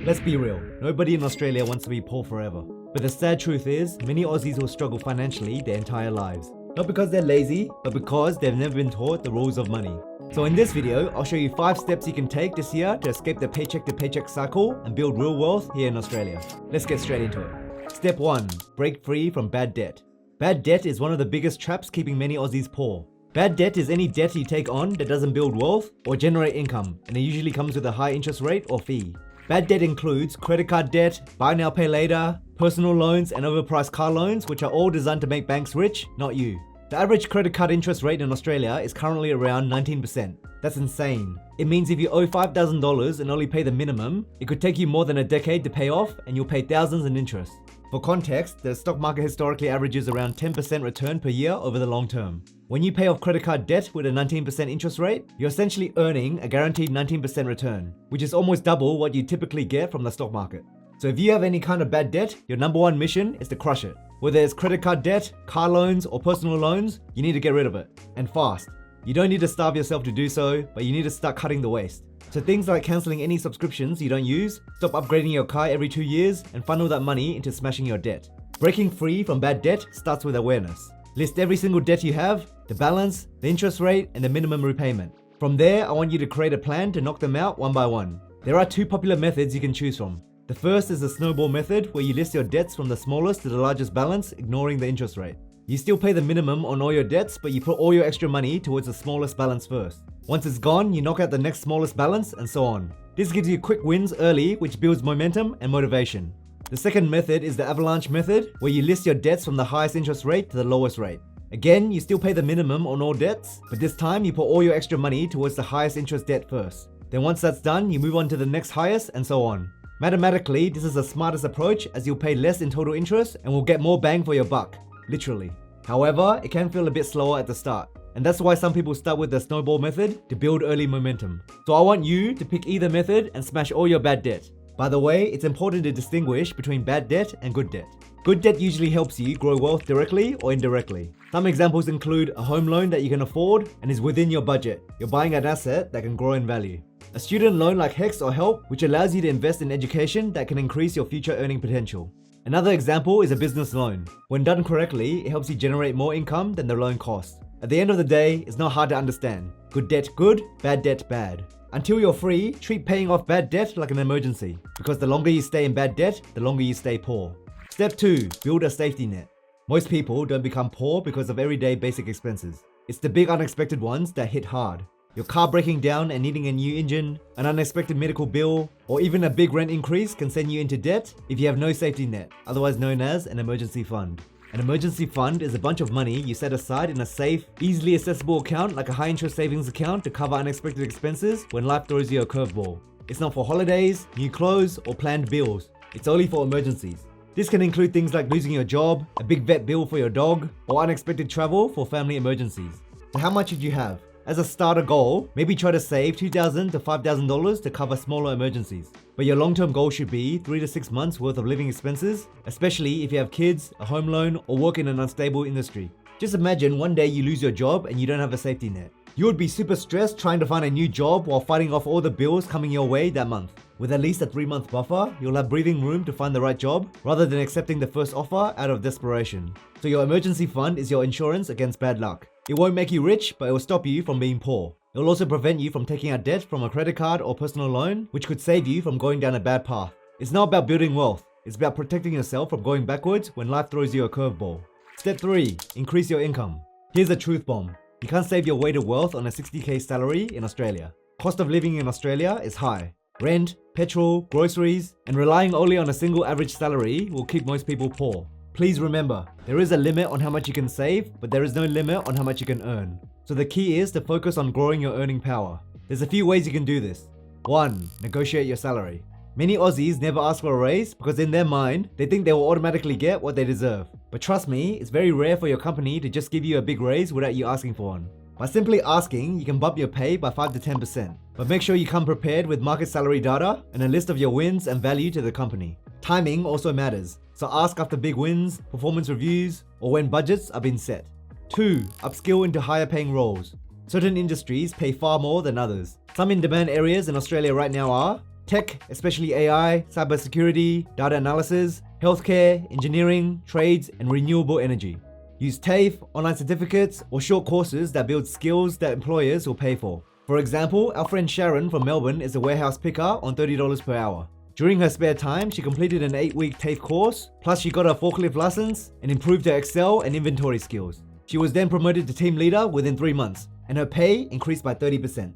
Let's be real, nobody in Australia wants to be poor forever. But the sad truth is, many Aussies will struggle financially their entire lives. Not because they're lazy, but because they've never been taught the rules of money. So in this video, I'll show you 5 steps you can take this year to escape the paycheck to paycheck cycle and build real wealth here in Australia. Let's get straight into it. Step 1. Break free from bad debt. Bad debt is one of the biggest traps keeping many Aussies poor. Bad debt is any debt you take on that doesn't build wealth or generate income, and it usually comes with a high interest rate or fee. Bad debt includes credit card debt, buy now pay later, personal loans and overpriced car loans, which are all designed to make banks rich, not you. The average credit card interest rate in Australia is currently around 19%. That's insane. It means if you owe $5,000 and only pay the minimum, it could take you more than a decade to pay off and you'll pay thousands in interest. For context, the stock market historically averages around 10% return per year over the long term. When you pay off credit card debt with a 19% interest rate, you're essentially earning a guaranteed 19% return, which is almost double what you typically get from the stock market. So if you have any kind of bad debt, your number one mission is to crush it. Whether it's credit card debt, car loans, or personal loans, you need to get rid of it. And fast. You don't need to starve yourself to do so, but you need to start cutting the waste. So things like cancelling any subscriptions you don't use, stop upgrading your car every 2 years, and funnel that money into smashing your debt. Breaking free from bad debt starts with awareness. List every single debt you have, the balance, the interest rate, and the minimum repayment. From there, I want you to create a plan to knock them out one by one. There are 2 popular methods you can choose from. The first is the snowball method, where you list your debts from the smallest to the largest balance, ignoring the interest rate. You still pay the minimum on all your debts, but you put all your extra money towards the smallest balance first. Once it's gone, you knock out the next smallest balance, and so on. This gives you quick wins early, which builds momentum and motivation. The second method is the avalanche method, where you list your debts from the highest interest rate to the lowest rate. Again, you still pay the minimum on all debts, but this time you put all your extra money towards the highest interest debt first. Then once that's done, you move on to the next highest, and so on. Mathematically, this is the smartest approach, as you'll pay less in total interest and will get more bang for your buck. Literally. However, it can feel a bit slower at the start. And that's why some people start with the snowball method to build early momentum. So I want you to pick either method and smash all your bad debt. By the way, it's important to distinguish between bad debt and good debt. Good debt usually helps you grow wealth directly or indirectly. Some examples include a home loan that you can afford and is within your budget. You're buying an asset that can grow in value. A student loan like HEX or HELP, which allows you to invest in education that can increase your future earning potential. Another example is a business loan. When done correctly, it helps you generate more income than the loan costs. At the end of the day, it's not hard to understand. Good debt good, bad debt bad. Until you're free, treat paying off bad debt like an emergency. Because the longer you stay in bad debt, the longer you stay poor. Step 2. Build a safety net. Most people don't become poor because of everyday basic expenses. It's the big unexpected ones that hit hard. Your car breaking down and needing a new engine, an unexpected medical bill, or even a big rent increase can send you into debt if you have no safety net, otherwise known as an emergency fund. An emergency fund is a bunch of money you set aside in a safe, easily accessible account like a high interest savings account to cover unexpected expenses when life throws you a curveball. It's not for holidays, new clothes, or planned bills. It's only for emergencies. This can include things like losing your job, a big vet bill for your dog, or unexpected travel for family emergencies. So how much should you have? As a starter goal, maybe try to save $2,000 to $5,000 to cover smaller emergencies. But your long-term goal should be 3 to 6 months worth of living expenses, especially if you have kids, a home loan, or work in an unstable industry. Just imagine one day you lose your job and you don't have a safety net. You would be super stressed trying to find a new job while fighting off all the bills coming your way that month. With at least a 3-month buffer, you'll have breathing room to find the right job rather than accepting the first offer out of desperation. So your emergency fund is your insurance against bad luck. It won't make you rich, but it will stop you from being poor. It will also prevent you from taking out debt from a credit card or personal loan, which could save you from going down a bad path. It's not about building wealth. It's about protecting yourself from going backwards when life throws you a curveball. Step 3. Increase your income. Here's a truth bomb. You can't save your way to wealth on a 60k salary in Australia. Cost of living in Australia is high. Rent, petrol, groceries, and relying only on a single average salary will keep most people poor. Please remember, there is a limit on how much you can save, but there is no limit on how much you can earn. So the key is to focus on growing your earning power. There's a few ways you can do this. 1. Negotiate your salary. Many Aussies never ask for a raise because in their mind, they think they will automatically get what they deserve. But trust me, it's very rare for your company to just give you a big raise without you asking for one. By simply asking, you can bump your pay by 5 to 10%. But make sure you come prepared with market salary data and a list of your wins and value to the company. Timing also matters, so ask after big wins, performance reviews, or when budgets are being set. 2. Upskill into higher paying roles. Certain industries pay far more than others. Some in-demand areas in Australia right now are Tech, especially AI, cybersecurity, data analysis, healthcare, engineering, trades, and renewable energy. Use TAFE, online certificates, or short courses that build skills that employers will pay for. For example, our friend Sharon from Melbourne is a warehouse picker on $30 per hour. During her spare time, she completed an 8-week TAFE course, plus she got her forklift license and improved her Excel and inventory skills. She was then promoted to team leader within 3 months, and her pay increased by 30%.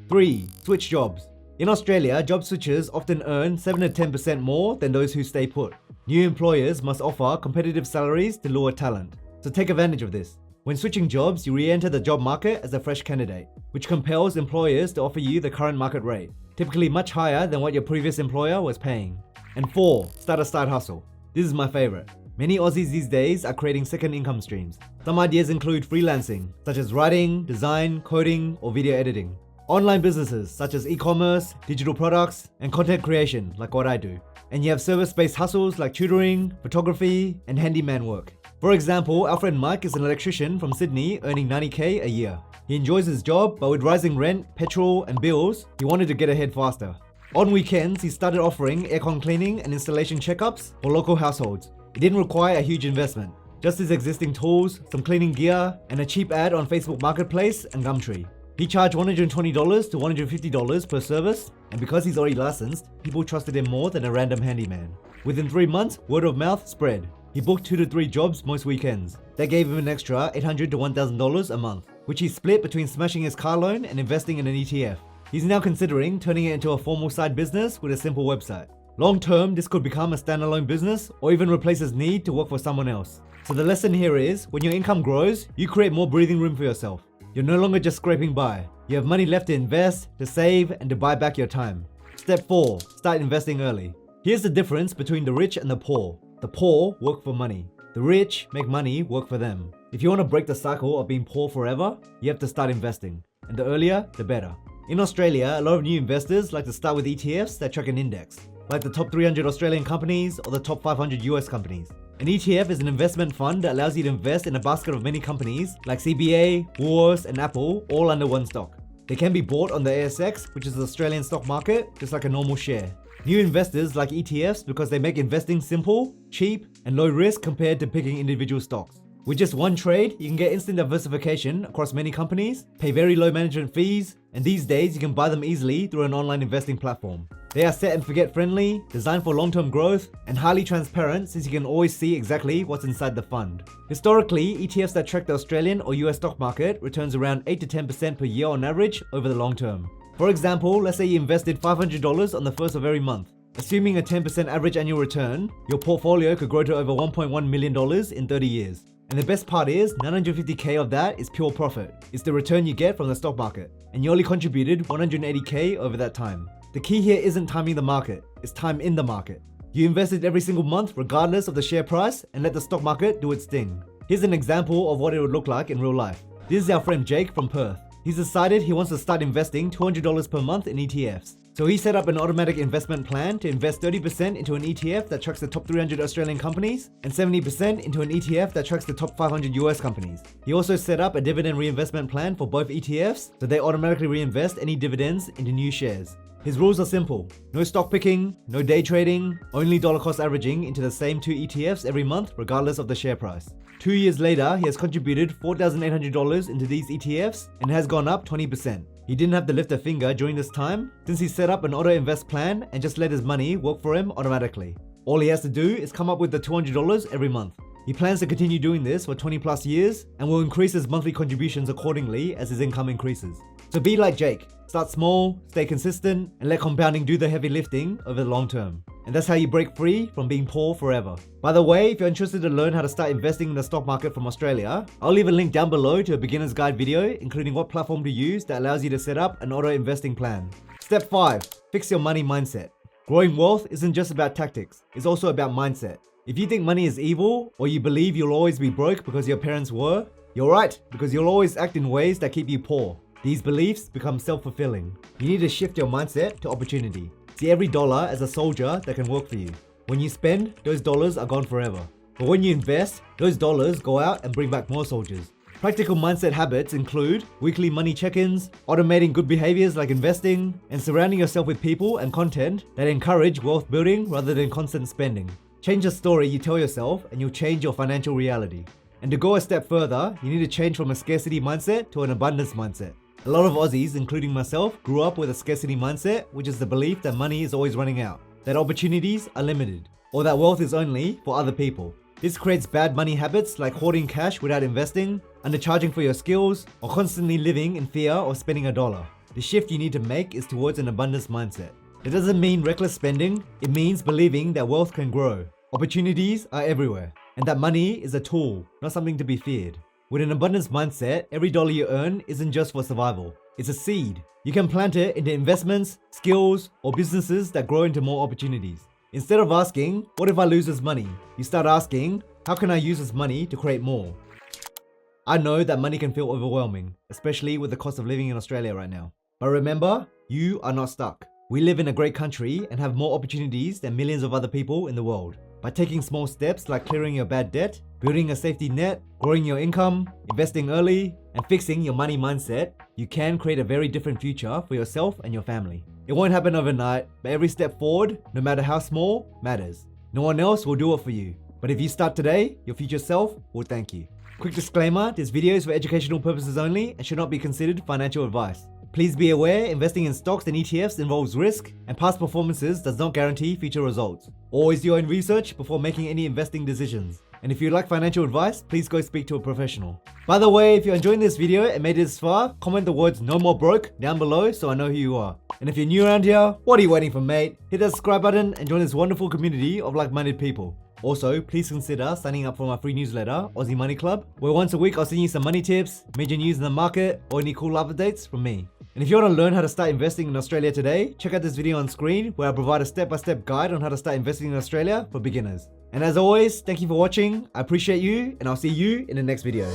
3. Switch jobs. In Australia, job switchers often earn 7 to 10% more than those who stay put. New employers must offer competitive salaries to lure talent, so take advantage of this. When switching jobs, you re-enter the job market as a fresh candidate, which compels employers to offer you the current market rate, typically much higher than what your previous employer was paying. And 4. Start a side hustle. This is my favorite. Many Aussies these days are creating second income streams. Some ideas include freelancing, such as writing, design, coding, or video editing. Online businesses such as e-commerce, digital products, and content creation like what I do. And you have service-based hustles like tutoring, photography, and handyman work. For example, our friend Mike is an electrician from Sydney earning $90K a year. He enjoys his job, but with rising rent, petrol, and bills, he wanted to get ahead faster. On weekends, he started offering aircon cleaning and installation checkups for local households. It didn't require a huge investment, just his existing tools, some cleaning gear, and a cheap ad on Facebook Marketplace and Gumtree. He charged $120 to $150 per service, and because he's already licensed, people trusted him more than a random handyman. Within 3 months, word of mouth spread. He booked 2 to 3 jobs most weekends. That gave him an extra $800 to $1,000 a month, which he split between smashing his car loan and investing in an ETF. He's now considering turning it into a formal side business with a simple website. Long term, this could become a standalone business or even replace his need to work for someone else. So the lesson here is, when your income grows, you create more breathing room for yourself. You're no longer just scraping by. You have money left to invest, to save, and to buy back your time. Step 4. Start investing early. Here's the difference between the rich and the poor. The poor work for money. The rich make money work for them. If you want to break the cycle of being poor forever, you have to start investing. And the earlier, the better. In Australia, a lot of new investors like to start with ETFs that track an index, like the top 300 Australian companies or the top 500 US companies. An ETF is an investment fund that allows you to invest in a basket of many companies like CBA, Woolworths, and Apple, all under one stock. They can be bought on the ASX, which is the Australian stock market, just like a normal share. New investors like ETFs because they make investing simple, cheap, and low risk compared to picking individual stocks. With just one trade, you can get instant diversification across many companies, pay very low management fees, and these days you can buy them easily through an online investing platform. They are set and forget friendly, designed for long-term growth, and highly transparent since you can always see exactly what's inside the fund. Historically, ETFs that track the Australian or US stock market returns around 8 to 10% per year on average over the long term. For example, let's say you invested $500 on the first of every month. Assuming a 10% average annual return, your portfolio could grow to over $1.1 million in 30 years. And the best part is, $950K of that is pure profit. It's the return you get from the stock market. And you only contributed $180K over that time. The key here isn't timing the market, it's time in the market. You invested every single month regardless of the share price and let the stock market do its thing. Here's an example of what it would look like in real life. This is our friend Jake from Perth. He's decided he wants to start investing $200 per month in ETFs. So he set up an automatic investment plan to invest 30% into an ETF that tracks the top 300 Australian companies and 70% into an ETF that tracks the top 500 US companies. He also set up a dividend reinvestment plan for both ETFs so they automatically reinvest any dividends into new shares. His rules are simple. No stock picking, no day trading, only dollar cost averaging into the same 2 ETFs every month regardless of the share price. 2 years later, he has contributed $4,800 into these ETFs and has gone up 20%. He didn't have to lift a finger during this time since he set up an auto invest plan and just let his money work for him automatically. All he has to do is come up with the $200 every month. He plans to continue doing this for 20 plus years and will increase his monthly contributions accordingly as his income increases. So be like Jake. Start small, stay consistent, and let compounding do the heavy lifting over the long term. And that's how you break free from being poor forever. By the way, if you're interested to learn how to start investing in the stock market from Australia, I'll leave a link down below to a beginner's guide video, including what platform to use that allows you to set up an auto investing plan. Step 5. Fix your money mindset. Growing wealth isn't just about tactics, it's also about mindset. If you think money is evil, or you believe you'll always be broke because your parents were, you're right, because you'll always act in ways that keep you poor. These beliefs become self-fulfilling. You need to shift your mindset to opportunity. See every dollar as a soldier that can work for you. When you spend, those dollars are gone forever. But when you invest, those dollars go out and bring back more soldiers. Practical mindset habits include weekly money check-ins, automating good behaviors like investing, and surrounding yourself with people and content that encourage wealth building rather than constant spending. Change the story you tell yourself and you'll change your financial reality. And to go a step further, you need to change from a scarcity mindset to an abundance mindset. A lot of Aussies, including myself, grew up with a scarcity mindset, which is the belief that money is always running out, that opportunities are limited, or that wealth is only for other people. This creates bad money habits like hoarding cash without investing, undercharging for your skills, or constantly living in fear of spending a dollar. The shift you need to make is towards an abundance mindset. It doesn't mean reckless spending, it means believing that wealth can grow, opportunities are everywhere, and that money is a tool, not something to be feared. With an abundance mindset, every dollar you earn isn't just for survival, it's a seed. You can plant it into investments, skills, or businesses that grow into more opportunities. Instead of asking, what if I lose this money? You start asking, how can I use this money to create more? I know that money can feel overwhelming, especially with the cost of living in Australia right now. But remember, you are not stuck. We live in a great country and have more opportunities than millions of other people in the world. By taking small steps like clearing your bad debt, building a safety net, growing your income, investing early, and fixing your money mindset, you can create a very different future for yourself and your family. It won't happen overnight, but every step forward, no matter how small, matters. No one else will do it for you. But if you start today, your future self will thank you. Quick disclaimer, this video is for educational purposes only and should not be considered financial advice. Please be aware, investing in stocks and ETFs involves risk, and past performances does not guarantee future results. Always do your own research before making any investing decisions. And if you'd like financial advice, please go speak to a professional. By the way, if you're enjoying this video and made it this far, comment the words "no more broke" down below so I know who you are. And if you're new around here, what are you waiting for, mate? Hit that subscribe button and join this wonderful community of like-minded people. Also, please consider signing up for my free newsletter, Aussie Money Club, where once a week I'll send you some money tips, major news in the market, or any cool live updates from me. And if you want to learn how to start investing in Australia today, check out this video on screen where I provide a step-by-step guide on how to start investing in Australia for beginners. And as always, thank you for watching, I appreciate you, and I'll see you in the next video.